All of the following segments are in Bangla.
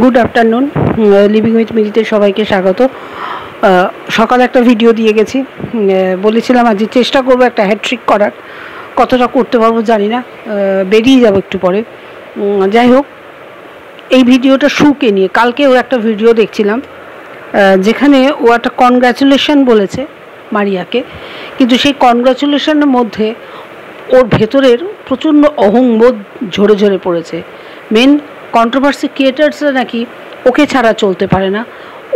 Good afternoon. লিভিং উইথ মিরিতে সবাইকে স্বাগত। সকালে একটা ভিডিও দিয়ে গেছি, বলেছিলাম আজ চেষ্টা করবো একটা হ্যাট্রিক করার। কতটা করতে পারবো জানি না, বেরিয়ে যাবো একটু পরে। যাই হোক, এই ভিডিওটা শুকে নিয়ে কালকেও একটা ভিডিও দেখছিলাম, যেখানে ও একটা কনগ্র্যাচুলেশন বলেছে মারিয়াকে, কিন্তু সেই কনগ্র্যাচুলেশনের মধ্যে ওর ভেতরের প্রচণ্ড অহংবোধ ঝরে ঝরে পড়েছে। মেন কন্ট্রোভার্সি ক্রিয়েটার্সরা নাকি ওকে ছাড়া চলতে পারে না।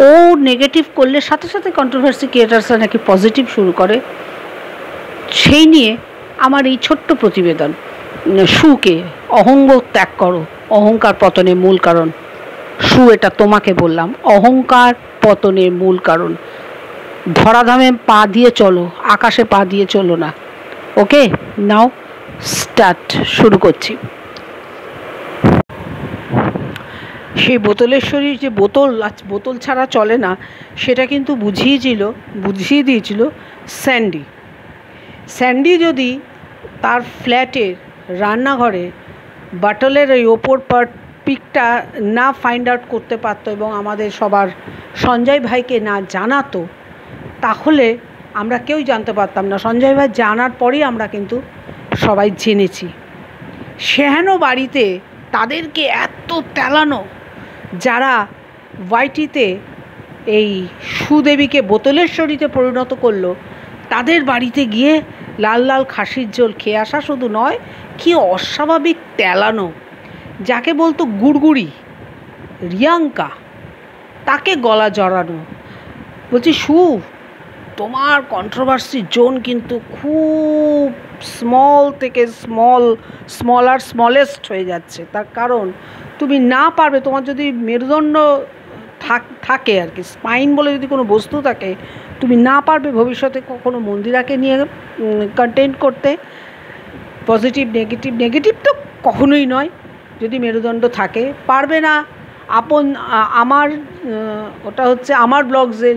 ও নেগেটিভ করলে সাথে সাথে কন্ট্রোভার্সি ক্রিয়েটার্সরা নাকি পজিটিভ শুরু করে। সেই নিয়ে আমার এই ছোট্ট প্রতিবেদন। শুকে অহংবোধ ত্যাগ করো, অহংকার পতনের মূল কারণ। এটা তোমাকে বললাম, অহংকার পতনের মূল কারণ। ধরাধামে পা দিয়ে চলো, আকাশে পা দিয়ে চলো না। ওকে, নাও স্টার্ট, শুরু করছি। সেই বোতলেশ্বরীর যে বোতল ছাড়া চলে না, সেটা কিন্তু বুঝিয়ে দিয়েছিল স্যান্ডি যদি তার ফ্ল্যাটের রান্নাঘরে বাটলের ওই ওপর পিকটা না ফাইন্ড আউট করতে পারতো এবং আমাদের সবার সঞ্জয় ভাইকে না জানাতো, তাহলে আমরা কেউ জানতে পারতাম না। সঞ্জয় ভাই জানার পরেই আমরা কিন্তু সবাই জেনেছি। সেহেন বাড়িতে তাদেরকে এত তেলানো, যারা ওয়াইটিতে এই সুদেবীকে বোতলেশ্বরীতে পরিণত করলো, তাদের বাড়িতে গিয়ে লাল লাল খাসির ঝোল খেয়ে আসা শুধু নয়, কি অস্বাভাবিক তেলানো। যাকে বলতো গুড়গুড়ি রিয়াঙ্কা, তাকে গলা জড়ানো। বলছি, তোমার কন্ট্রোভার্সি জোন কিন্তু খুব স্মল থেকে স্মলেস্ট হয়ে যাচ্ছে। তার কারণ তুমি না পারবে, তোমার যদি মেরুদণ্ড থাকে আর কি, স্পাইন বলে যদি কোনো বস্তু থাকে, তুমি না পারবে ভবিষ্যতে কখনো মন্দিরাকে নিয়ে কন্টেন্ট করতে। নেগেটিভ তো কখনোই নয়। যদি মেরুদণ্ড থাকে, পারবে না আমার ব্লগসে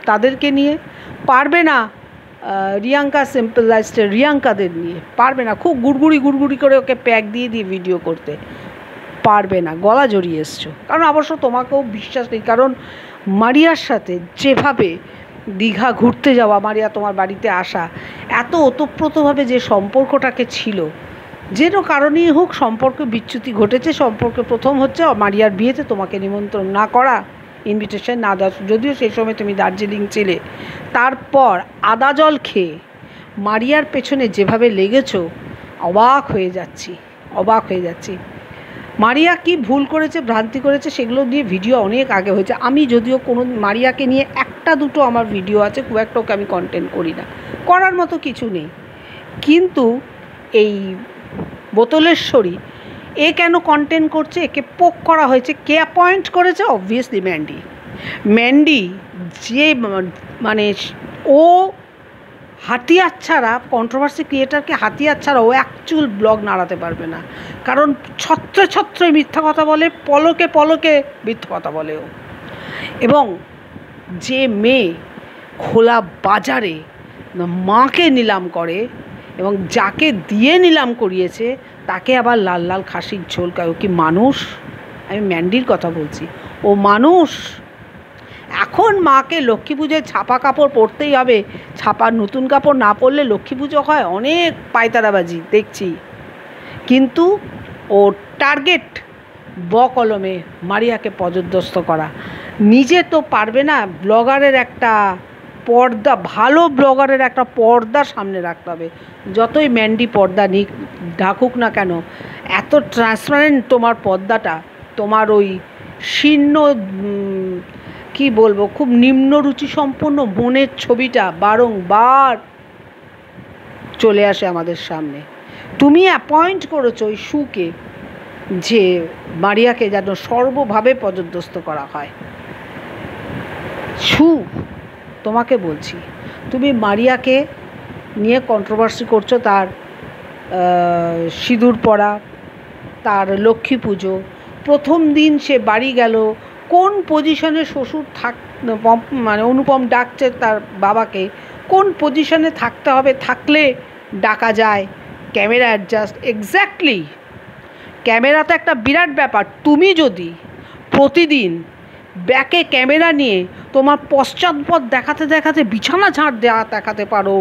তাদেরকে নিয়ে, পারবে না রিয়াঙ্কা সিম্পল লাইফস্টাইল রিয়াঙ্কাদের নিয়ে, পারবে না খুব গুড়গুড়ি করে ওকে প্যাক দিয়ে ভিডিও করতে, পারবে না। গলা জড়িয়ে এসছো, কারণ অবশ্য তোমাকেও বিশ্বাস নেই। কারণ মারিয়ার সাথে যেভাবে দীঘা ঘুরতে যাওয়া, মারিয়া তোমার বাড়িতে আসা, এত ওতপ্রোতভাবে যে সম্পর্কটাকে ছিল, যেন কারণেই হোক সম্পর্কে বিচ্যুতি ঘটেছে। সম্পর্কে প্রথম হচ্ছে মারিয়ার বিয়েতে তোমাকে নিমন্ত্রণ না করা, ইনভিটেশন না দেওয়া, যদিও সেই সময় তুমি দার্জিলিং ছিলে। তারপর আদা জল খেয়ে মারিয়ার পেছনে যেভাবে লেগেছো, অবাক হয়ে যাচ্ছি। মারিয়া কি ভুল করেছে, ভ্রান্তি করেছে, সেগুলো নিয়ে ভিডিও অনেক আগে হয়েছে। আমি যদিও কোনো মারিয়াকে নিয়ে একটা দুটো আমার ভিডিও আছে, খুব একটা ওকে আমি কন্টেন্ট করি না, করার মতো কিছু নেই। কিন্তু এই বোতলেশ্বরী, এ কেন কন্টেন্ট করছে? একে পোক করা হয়েছে। কে অ্যাপয়েন্ট করেছে? Obviously Mandy. যে মানে ও হাতিয়ার ছাড়া, কন্ট্রোভার্সি ক্রিয়েটারকে হাতিয়ার ছাড়া ও অ্যাকচুয়াল ব্লগ নাড়াতে পারবে না। কারণ ছত্রে মিথ্যা কথা বলে, পলকে মিথ্যা কথা বলে ও। এবং যে মেয়ে খোলা বাজারে মাকে নিলাম করে এবং যাকে দিয়ে নিলাম করিয়েছে, তাকে আবার লাল লাল খাসির ঝোল খায়। ও কি মানুষ? আমি ম্যান্ডির কথা বলছি। ও মানুষ? এখন মাকে লক্ষ্মী পুজোয় ছাপা কাপড় পরতেই হবে, নতুন কাপড় না পরলে লক্ষ্মী পুজো হয়, অনেক পায়তারাবাজি দেখছি। কিন্তু ও টার্গেট কলমে মারিয়াকে পর্যদস্ত করা। নিজে তো পারবে না। ব্লগারের একটা পর্দা, ভালো ব্লগারের একটা পর্দা সামনে রাখতে হবে। যতই ম্যান্ডি পর্দা ঢাকুক না কেন, এত ট্রান্সপারেন্ট তোমার পর্দাটা, তোমার ওই শীর্ণ, কি বলবো, খুব নিম্ন রুচি সম্পন্ন মনের ছবিটা বারংবার চলে আসে আমাদের সামনে। তুমি অ্যাপয়েন্ট করেছো ওই শুকে, যে মারিয়াকে যেন সর্বভাবে পর্যদস্ত করা হয়। তোমাকে বলছি, তুমি মারিয়াকে নিয়ে কন্ট্রোভার্সি করছো, তার সিঁদুর পরা, তার লক্ষ্মী পুজো, প্রথম দিন সে বাড়ি গেল, কোন পজিশনে শ্বশুর অনুপম ডাকছে তার বাবাকে, কোন পজিশনে থাকতে হবে, থাকলে ডাকা যায়, ক্যামেরা অ্যাডজাস্ট, এক্স্যাক্টলি ক্যামেরা তো একটা বিরাট ব্যাপার। তুমি যদি প্রতিদিন ব্যাকে ক্যামেরা নিয়ে তোমার পশ্চাৎপদ দেখাতে দেখাতে বিছানা ঝাড় দেওয়া দেখাতে পারো,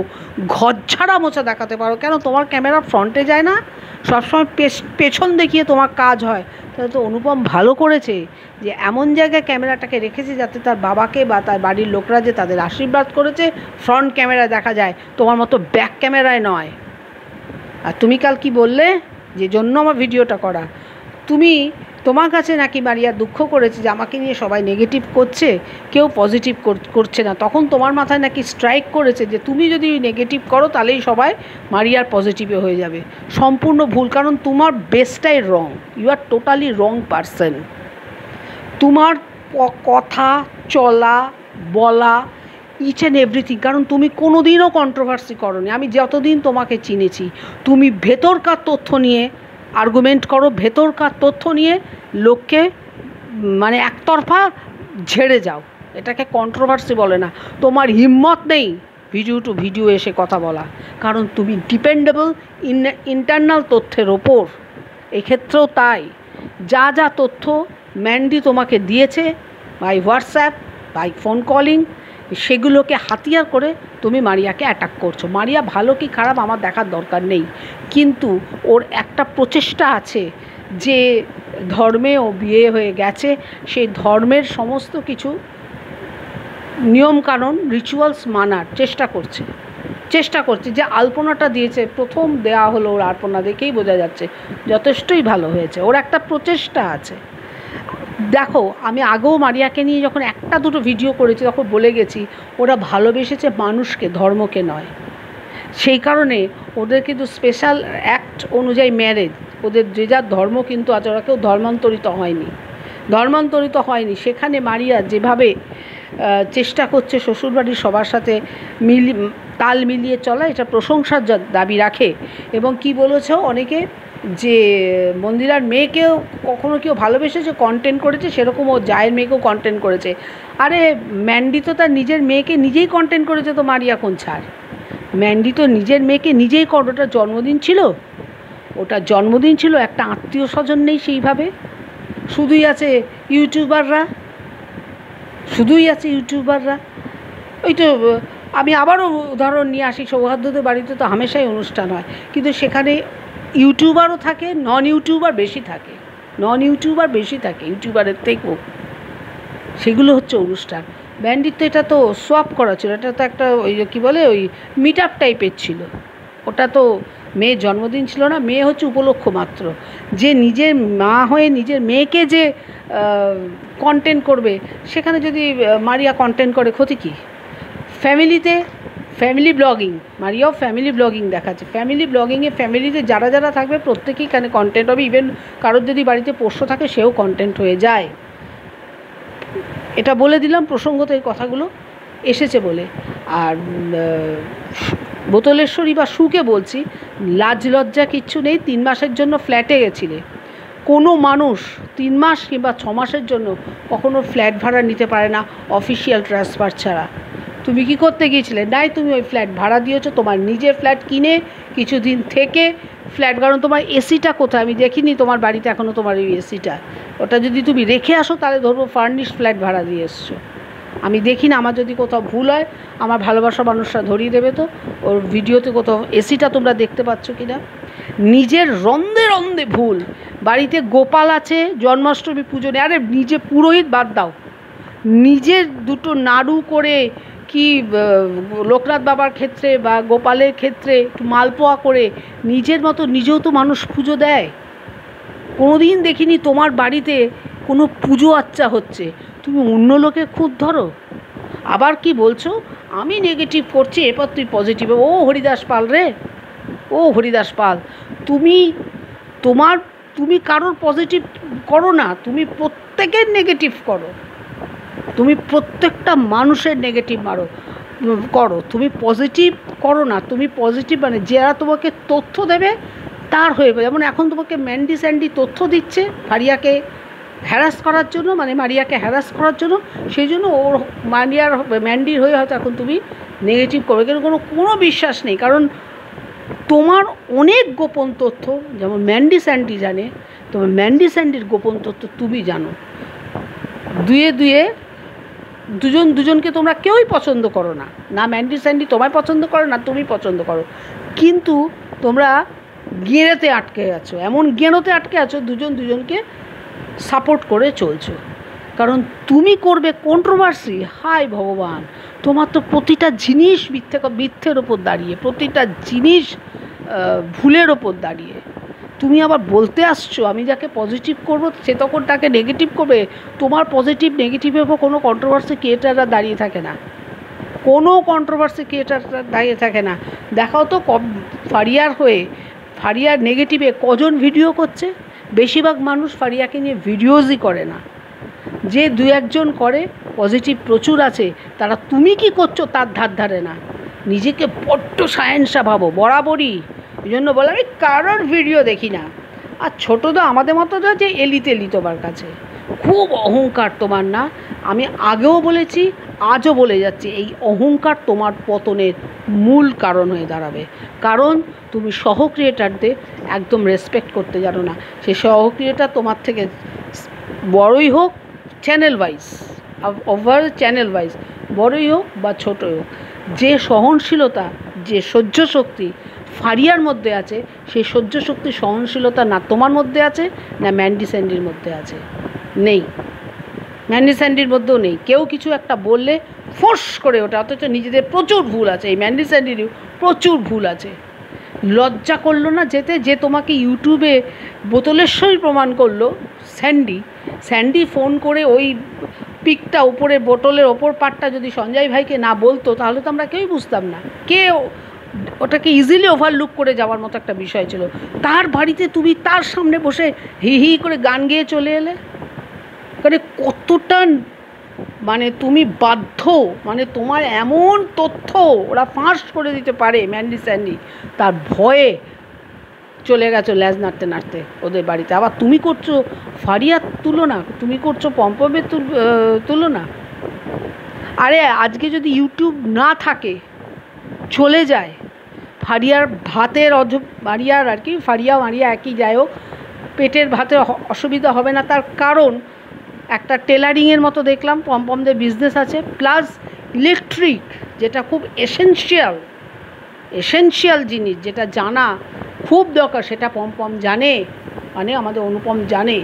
ঘর ঝাড়া মোছা দেখাতে পারো, কেন তোমার ক্যামেরা ফ্রন্টে যায় না? সবসময় পেছন দেখিয়ে তোমার কাজ হয়। তাহলে তো অনুপম ভালো করেছে যে এমন জায়গায় ক্যামেরাটাকে রেখেছে যাতে তার বাবাকে বা তার বাড়ির লোকরা যে তাদের আশীর্বাদ করেছে ফ্রন্ট ক্যামেরায় দেখা যায়, তোমার মতো ব্যাক ক্যামেরায় নয়। আর তুমি কাল কি বললে, যে জন্য আমার ভিডিওটা করা, তোমার কাছে নাকি মারিয়া দুঃখ করেছে যে আমাকে নিয়ে সবাই নেগেটিভ করছে, কেউ পজিটিভ করছে না। তখন তোমার মাথায় নাকি স্ট্রাইক করেছে যে তুমি যদি নেগেটিভ করো তাহলেই সবাই মারিয়ার পজিটিভে হয়ে যাবে। সম্পূর্ণ ভুল, কারণ তোমার বেসটাই wrong. You are totally wrong person. তোমার কথা, চলা, বলা, ইচ অ্যান্ড এভরিথিং, কারণ তুমি কোনো দিনও কন্ট্রোভার্সি করোনি। আমি যতদিন তোমাকে চিনেছি তুমি ভেতরকার তথ্য নিয়ে আর্গুমেন্ট করো, ভেতরকার তথ্য নিয়ে লোককে মানে একতরফা ঝেড়ে যাও। এটাকে কন্ট্রোভার্সি বলে না। তোমার হিম্মত নেই ভিডিও টু ভিডিও এসে কথা বলা, কারণ তুমি ডিপেন্ডেবল ইন্টারনাল তথ্যের ওপর। এক্ষেত্রেও তাই। যা যা তথ্য ম্যান্ডি তোমাকে দিয়েছে by WhatsApp, by phone calling, সেগুলোকে হাতিয়ার করে তুমি মারিয়াকে অ্যাটাক করছো। মারিয়া ভালো কি খারাপ আমার দেখার দরকার নেই, কিন্তু ওর একটা প্রচেষ্টা আছে যে ধর্মে ও বিয়ে হয়ে গেছে, সেই ধর্মের সমস্ত কিছু নিয়মকানুন রিচুয়ালস মানার চেষ্টা করছে। যে আলপনাটা দিয়েছে, প্রথম দেয়া হলো ওর আলপনা, দেখেই বোঝা যাচ্ছে যথেষ্টই ভালো হয়েছে। ওর একটা প্রচেষ্টা আছে। দেখো, আমি আগেও মারিয়াকে নিয়ে যখন একটা দুটো ভিডিও করেছি তখন বলে গেছি ওরা ভালোবেসেছে মানুষকে, ধর্মকে নয়। সেই কারণে ওদের কিন্তু স্পেশাল অ্যাক্ট অনুযায়ী ম্যারেজ, ওদের যে যার ধর্ম কিন্তু আছে, ওরা কেউ ধর্মান্তরিত হয়নি। সেখানে মারিয়া যেভাবে চেষ্টা করছে শ্বশুরবাড়ির সবার সাথে তাল মিলিয়ে চলা, এটা প্রশংসার দাবি রাখে। এবং কি বলেছ অনেকে যে মন্দিরার মেয়েকেও কখনো কেউ ভালোবেসেছে, কন্টেন্ট করেছে, সেরকম ও জায়ের মেয়েকেও কন্টেন্ট করেছে। আরে ম্যান্ডি তো তার নিজের মেয়েকে নিজেই কন্টেন্ট করেছে, তো মারিয়া কোন ছাড়? ম্যান্ডি তো নিজের মেয়েকে নিজেই ওটা জন্মদিন ছিল, একটা আত্মীয় স্বজন নেই সেইভাবে। শুধুই আছে ইউটিউবাররা। ওই তো আমি আবারও উদাহরণ নিয়ে আসি, সৌহার্দ্যদের বাড়িতে তো হামেশাই অনুষ্ঠান হয়, কিন্তু সেখানে ইউটিউবারও থাকে, নন ইউটিউবার বেশি থাকে ইউটিউবারের থেকেও। সেগুলো হচ্ছে অনুষ্ঠান। ব্যান্ডির তো এটা তো সোয়াপ করা ছিল, এটা তো একটা ওই কী বলে ওই মিট আপ টাইপের ছিল। ওটা তো মেয়ের জন্মদিন ছিল না, মেয়ে হচ্ছে উপলক্ষ মাত্র। যে নিজের মা হয়ে নিজের মেয়েকে যে কন্টেন্ট করবে, সেখানে যদি মারিয়া কন্টেন্ট করে ক্ষতি কী? ফ্যামিলি ব্লগিং, মারিয়াও ফ্যামিলি ব্লগিং দেখাচ্ছে। ফ্যামিলিতে যারা যারা থাকবে প্রত্যেকেই এখানে কন্টেন্ট হবে। ইভেন কারোর যদি বাড়িতে পোষ্য থাকে সেও কন্টেন্ট হয়ে যায়। এটা বলে দিলাম প্রসঙ্গত এই কথাগুলো এসেছে বলে। আর বোতলেশ্বরী বা সুকে বলছি, লাজ লজ্জা কিচ্ছু নেই। 3 মাসের জন্য ফ্ল্যাটে গেছিলে। কোনো মানুষ 3 মাস কিংবা 6 মাসের জন্য কখনো ফ্ল্যাট ভাড়া নিতে পারে না অফিসিয়াল ট্রান্সফার ছাড়া। তুমি কি করতে গিয়েছিলে? নাই, তুমি ওই ফ্ল্যাট ভাড়া দিয়েছো, তোমার নিজের ফ্ল্যাট কিনে কিছুদিন থেকে ফ্ল্যাট। কারণ তোমার এসিটা কোথায়? আমি দেখিনি তোমার বাড়িতে এখনও তোমার ওই এসিটা। ওটা যদি তুমি রেখে আসো তাহলে ধরবো ফার্নিশ ফ্ল্যাট ভাড়া দিয়ে এসছো। আমি দেখি না, আমার যদি কোথাও ভুল হয় আমার ভালোবাসা মানুষরা ধরিয়ে দেবে। তো ওর ভিডিওতে কোথাও এসিটা তোমরা দেখতে পাচ্ছ কি না? নিজের রন্ধে ভুল। বাড়িতে গোপাল আছে, জন্মাষ্টমী পুজো নেই। আরে নিজে পুরোহিত বাদ দাও, নিজের দুটো নাড়ু করে কি লোকনাথ বাবার ক্ষেত্রে বা গোপালের ক্ষেত্রে একটু মালপোয়া করে নিজের মতো নিজেও তো মানুষ পুজো দেয়। কোনো দিন দেখিনি তোমার বাড়িতে কোনো পুজো আচ্চা হচ্ছে, তুমি অন্য লোকের খুঁত ধরো। আবার কি বলছো আমি নেগেটিভ করছি, এরপর তুই পজিটিভ। ও হরিদাস পাল, তুমি কারোর পজিটিভ করো না, তুমি প্রত্যেকের নেগেটিভ করো। তুমি প্রত্যেকটা মানুষের নেগেটিভ করো, তুমি পজিটিভ করো না। তুমি পজিটিভ মানে যারা তোমাকে তথ্য দেবে তার হয়ে যাবে। যেমন এখন তোমাকে ম্যান্ডি তথ্য দিচ্ছে মারিয়াকে হ্যারাস করার জন্য, সেই জন্য ওর ম্যান্ডির হয়ে হয়তো এখন তুমি নেগেটিভ করবে। কিন্তু কোনো বিশ্বাস নেই, কারণ তোমার অনেক গোপন তথ্য যেমন ম্যান্ডি স্যান্ডি জানে, তোমার ম্যান্ডি স্যান্ডির গোপন তথ্য তুমি জানো। দুয়ে দুয়ে দুজন দুজনকে তোমরা কেউই পছন্দ করো না, না ম্যান্ডি স্যান্ডি তোমায় পছন্দ করো, না তুমি পছন্দ করো, কিন্তু তোমরা গেঁড়োতে আটকে আছো, এমন গেঁড়োতে আটকে আছো দুজন দুজনকে সাপোর্ট করে চলছো। কারণ তুমি করবে কন্ট্রোভার্সি, হায় ভগবান, তোমার তো প্রতিটা জিনিস মিথ্যের ওপর দাঁড়িয়ে, প্রতিটা জিনিস ভুলের ওপর দাঁড়িয়ে। তুমি আবার বলতে আসছো আমি যাকে পজিটিভ করবো সে তখন তাকে নেগেটিভ করবে। তোমার পজিটিভ নেগেটিভের ওপর কোনো কন্ট্রোভার্সি ক্রিয়েটাররা দাঁড়িয়ে থাকে না, কোনো কন্ট্রোভার্সি ক্রিয়েটাররা দাঁড়িয়ে থাকে না। দেখাও তো ফারিয়ার হয়ে, ফারিয়ার নেগেটিভে কজন ভিডিও করছে? বেশিরভাগ মানুষ ফারিয়াকে নিয়ে ভিডিওজই করে না, যে দু একজন করে পজিটিভ প্রচুর আছে, তারা তুমি কি করছো তার ধার ধারে না। নিজেকে বড্ড সায়েন্সা ভাবো বরাবরই, এই জন্য বলে আমি কারোর ভিডিও দেখি না। আর ছোটো তো আমাদের মতো তো যে এলি তোমার কাছে খুব অহংকার তোমার, না? আমি আগেও বলেছি আজও বলে যাচ্ছি, এই অহংকার তোমার পতনের মূল কারণ হয়ে দাঁড়াবে। কারণ তুমি সহ ক্রিয়েটারদের একদম রেসপেক্ট করতে জানো না। সে সহ ক্রিয়েটার তোমার থেকে বড়ই হোক, channel wise, over channel wise বড়ই হোক বা ছোটোই হোক, যে সহনশীলতা, যে সহ্য শক্তি ফারিয়ার মধ্যে আছে, সেই সহ্য শক্তি সহনশীলতা না তোমার মধ্যে আছে, না ম্যান্ডি স্যান্ডির মধ্যে আছে, নেই। ম্যান্ডি স্যান্ডির মধ্যেও নেই। কেউ কিছু একটা বললে ফোর্স করে ওটা, অথচ নিজেদের প্রচুর ভুল আছে। এই ম্যান্ডি স্যান্ডিরও প্রচুর ভুল আছে। লজ্জা করলো না যেতে, যে তোমাকে ইউটিউবে বোতলেশ্বরী প্রমাণ করলো স্যান্ডি ফোন করে ওই পিকটা উপরে বোতলের ওপর পাটটা যদি সঞ্জয় ভাইকে না বলতো তাহলে তো আমরা কেউই বুঝতাম না। ওটাকে ইজিলি ওভারলুক করে যাওয়ার মতো একটা বিষয় ছিল। তার বাড়িতে তুমি তার সামনে বসে হি হি করে গান গেয়ে চলে এলে, মানে কতটা মানে তুমি বাধ্য, মানে তোমার এমন তথ্য ওরা ফাঁস করে দিতে পারে ম্যান্ডি স্যান্ডি, তার ভয়ে চলে গেছো ল্যাজ নাড়তে নাড়তে ওদের বাড়িতে। আবার তুমি করছো ফারিয়ার তুলনা, তুমি করছো পম্পমের তুলনা। আরে আজকে যদি ইউটিউব না থাকে, চলে যায়, ফারিয়ার ভাতের মারিয়ার আর কি, ফারিয়া মারিয়া একই, যাই হোক, পেটের ভাতে অসুবিধা হবে না। তার কারণ একটা টেলারিংয়ের মতো দেখলাম পম্পমদের বিজনেস আছে, প্লাস ইলেকট্রিক, যেটা খুব এসেনশিয়াল জিনিস, যেটা জানা খুব দরকার, সেটা পম্পম জানে, মানে আমাদের অনুপম জানে।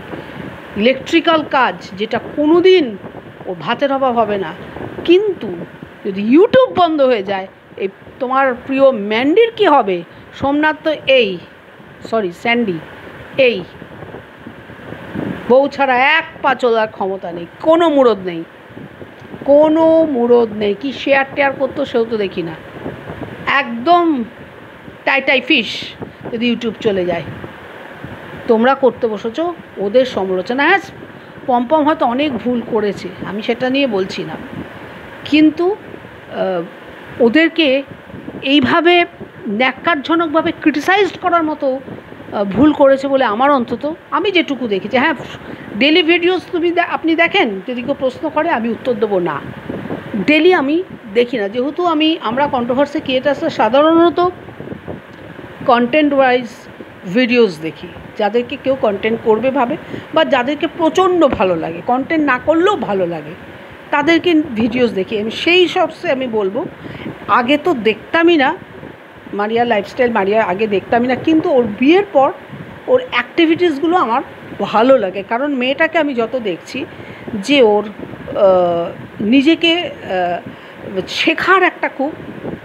ইলেকট্রিক্যাল কাজ, যেটা কোনো দিন ও ভাতের অভাব হবে না। কিন্তু যদি ইউটিউব বন্ধ হয়ে যায়, এই তোমার প্রিয় ম্যান্ডির কি হবে? সোমনাথ তো স্যান্ডি এই বউ ছাড়া এক পা চলার ক্ষমতা নেই, কোনো মুরদ নেই। কি শেয়ার টেয়ার করতো সেও তো দেখি না, একদম টাই ফিশ যদি ইউটিউব চলে যায়। তোমরা করতে বসেছো ওদের সমালোচনা। হ্যাঁ, পম্পম হয়তো অনেক ভুল করেছে, আমি সেটা নিয়ে বলছি না, কিন্তু ওদেরকে এইভাবে ন্যাক্কারজনকভাবে ক্রিটিসাইজড করার মতো ভুল করেছে বলে আমার অন্তত, আমি যেটুকু দেখেছি। হ্যাঁ, ডেলি ভিডিওস আপনি দেখেন, যদি কেউ প্রশ্ন করে আমি উত্তর দেবো না, ডেলি আমি দেখি না, যেহেতু আমরা কন্ট্রোভার্সি ক্রিয়েটার্সরা সাধারণত কন্টেন্ট ওয়াইজ ভিডিওস দেখি, যাদেরকে কেউ কন্টেন্ট করবে ভাবে, বা যাদেরকে প্রচণ্ড ভালো লাগে, কন্টেন্ট না করলেও ভালো লাগে, তাদেরকে ভিডিওস দেখি আমি। সেই সবসে আমি বলবো, আগে তো দেখতামই না মারিয়া লাইফস্টাইল, মারিয়া আগে দেখতামই না, কিন্তু ওর বিয়ের পর ওর অ্যাক্টিভিটিসগুলো আমার ভালো লাগে। কারণ মেয়েটাকে আমি যত দেখছি যে ওর নিজেকে শেখার একটা খুব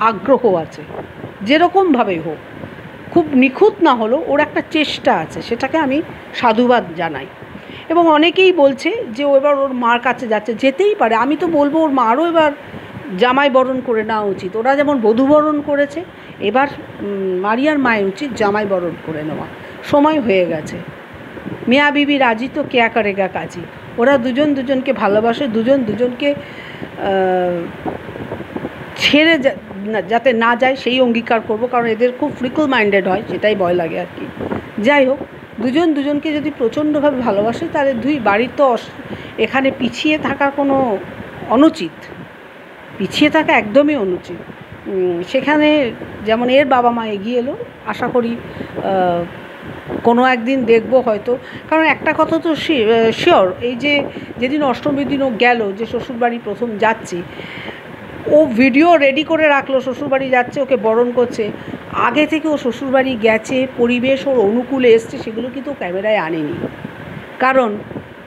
আগ্রহ আছে, যেরকমভাবেই হোক, খুব নিখুঁত না হলেও ওর একটা চেষ্টা আছে, সেটাকে আমি সাধুবাদ জানাই। এবং অনেকেই বলছে যে ও এবার ওর মার কাছে যাচ্ছে, যেতেই পারে। আমি তো বলবো ওর মারও এবার জামাই বরণ করে নেওয়া উচিত। ওরা যেমন বধূ বরণ করেছে, এবার মারিয়ার মায়ের উচিত জামাই বরণ করে নেওয়া, সময় হয়ে গেছে। মিয়া বিবি রাজি তো কেয়া করেগা কাজী। ওরা দুজন দুজনকে ভালোবাসে, দুজন দুজনকে ছেড়ে যাতে না যায় সেই অঙ্গীকার করব, কারণ এদের খুব ফ্রিকল মাইন্ডেড হয়, সেটাই ভয় লাগে আর কি। যাই হোক, দুজন দুজনকে যদি প্রচণ্ডভাবে ভালোবাসে, তাহলে দুই বাড়ির তো এখানে পিছিয়ে থাকা কোনো অনুচিত, পিছিয়ে থাকা একদমই অনুচিত। সেখানে যেমন এর বাবা মা এগিয়ে এলো, আশা করি কোনো একদিন দেখবো হয়তো। কারণ একটা কথা তো শিওর, এই যে যেদিন অষ্টমীর দিন ও গেল, যে শ্বশুরবাড়ি প্রথম যাচ্ছি, ও ভিডিও রেডি করে রাখলো শ্বশুরবাড়ি যাচ্ছে, ওকে বরণ করছে। আগে থেকে ও শ্বশুরবাড়ি গেছে, পরিবেশ ওর অনুকূলে এসছে, সেগুলো কিন্তু ক্যামেরায় আনেনি। কারণ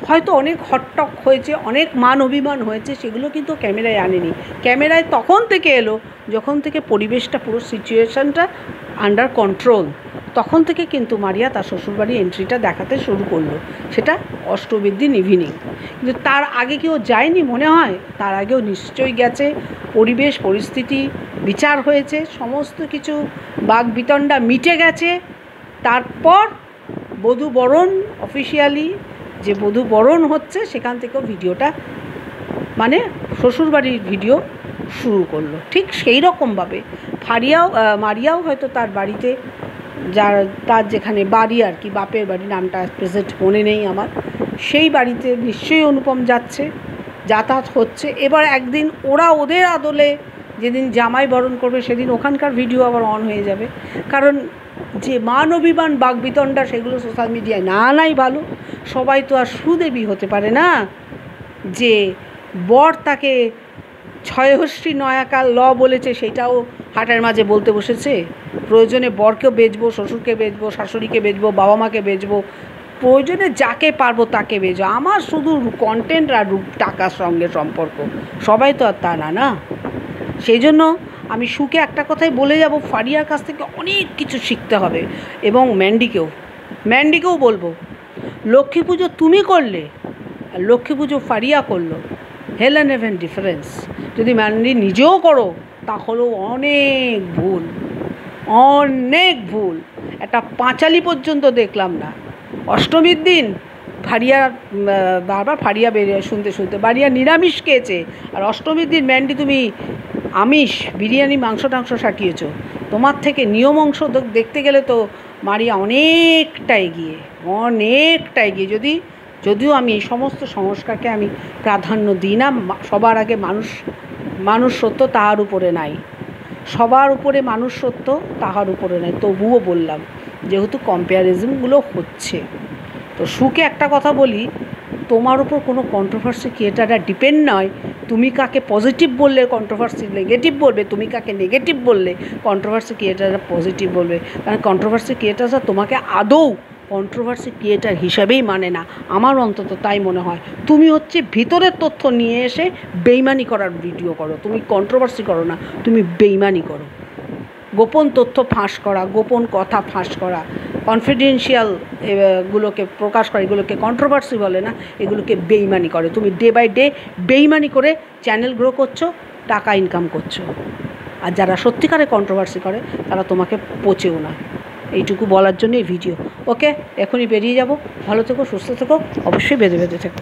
হয়তো অনেক হটটক হয়েছে, অনেক মান অভিমান হয়েছে, সেগুলো কিন্তু ক্যামেরায় আনেনি। ক্যামেরায় তখন থেকে এলো যখন থেকে পরিবেশটা, পুরো সিচুয়েশানটা আন্ডার কন্ট্রোল, তখন থেকে কিন্তু মারিয়া তার শ্বশুরবাড়ি এন্ট্রিটা দেখাতে শুরু করলো, সেটা অষ্টমীর দিন ইভিনিং। কিন্তু তার আগে কি ও যায়নি মনে হয়? তার আগেও নিশ্চয়ই গেছে। পরিবেশ পরিস্থিতি বিচার হয়েছে, সমস্ত কিছু বাকবিতণ্ডা মিটে গেছে। তারপর বধূ বরণ, অফিসিয়ালি যে বধূ বরণ হচ্ছে, সেখান থেকেও ভিডিওটা, মানে শ্বশুরবাড়ির ভিডিও শুরু করলো। ঠিক সেই রকমভাবে মারিয়াও হয়তো তার বাড়িতে, তার যেখানে বাড়ি আর কি, বাপের বাড়ি, নামটা প্রেজেন্ট মনে নেই আমার, সেই বাড়িতে নিশ্চয়ই অনুপম যাচ্ছে, যাতায়াত হচ্ছে। এবার একদিন ওরা ওদের আদলে যেদিন জামাই বরণ করবে, সেদিন ওখানকার ভিডিও আবার অন হয়ে যাবে। কারণ যে মান অভিমান বাকবিতণ্ডা, সেগুলো সোশ্যাল মিডিয়ায় না আনাই ভালো। সবাই তো আর সুদেবী হতে পারে না যে বর তাকে ছয়হস্রী নয়াকাল বলেছে, সেটাও হাটের মাঝে বলতে বসেছে। প্রয়োজনে বরকেও বেচবো, শ্বশুরকে বেচবো, শাশুড়িকে বেচবো, বাবা মাকে বেচবো, প্রয়োজনে যাকে পারবো তাকে বেচবো। আমার শুধু কন্টেন্ট আর টাকার সঙ্গে সম্পর্ক, সবাই তো আর তা না, না। সেই জন্য আমি সুকে একটা কথাই বলে যাব, ফারিয়ার কাছ থেকে অনেক কিছু শিখতে হবে। এবং ম্যান্ডিকেও বলবো, লক্ষ্মী পুজো তুমি করলে আর লক্ষ্মী পুজো ফারিয়া করলো, হেল অ্যান্ড হেভেন ডিফারেন্স। যদি ম্যান্ডি নিজেও করো, তাহলেও অনেক ভুল। একটা পাঁচালি পর্যন্ত দেখলাম না। অষ্টমীর দিন বারবার ফারিয়া বেরিয়ে শুনতে বাড়িয়া নিরামিষ খেয়েছে, আর অষ্টমীর দিন ম্যান্ডি তুমি আমিষ, বিরিয়ানি, মাংস টাংস সাটিয়েছ। তোমার থেকে নিয়ম অংশ দেখতে গেলে তো মারিয়া অনেকটা এগিয়ে। যদিও আমি এই সমস্ত সংস্কারকে আমি প্রাধান্য দিই না। সবার আগে মানুষ সত্য, তাহার উপরে নাই। সবার উপরে মানুষ সত্য, তাহার উপরে নাই। তবুও বললাম, যেহেতু কম্প্যারিজনগুলো হচ্ছে, তো সুকে একটা কথা বলি, তোমার উপর কোনো কন্ট্রোভার্সি ক্রিয়েটাররা ডিপেন্ড নয়। তুমি কাকে পজিটিভ বললে কন্ট্রোভার্সি নেগেটিভ বলবে, তুমি কাকে নেগেটিভ বললে কন্ট্রোভার্সি ক্রিয়েটাররা পজিটিভ বলবে। কারণ কন্ট্রোভার্সি ক্রিয়েটাররা তোমাকে আদৌ কন্ট্রোভার্সি ক্রিয়েটার হিসাবেই মানে না, আমার অন্তত তাই মনে হয়। তুমি হচ্ছে ভিতরের তথ্য নিয়ে এসে বেইমানি করার ভিডিও করো। তুমি কন্ট্রোভার্সি করো না, তুমি বেইমানি করো। গোপন তথ্য ফাঁস করা, গোপন কথা ফাঁস করা, কনফিডেন্সিয়াল গুলোকে প্রকাশ করা, এগুলোকে কন্ট্রোভার্সি বলে না, এগুলোকে বেইমানি করে। তুমি ডে বাই ডে বেইমানি করে চ্যানেল গ্রো করছো, টাকা ইনকাম করছো। আর যারা সত্যিকারে কন্ট্রোভার্সি করে, তারা তোমাকে পচেও না। এইটুকু বলার জন্য এই ভিডিও। ওকে, এখনই বেরিয়ে যাব। ভালো থেকো, সুস্থ থেকো, অবশ্যই বেঁধে থেকো।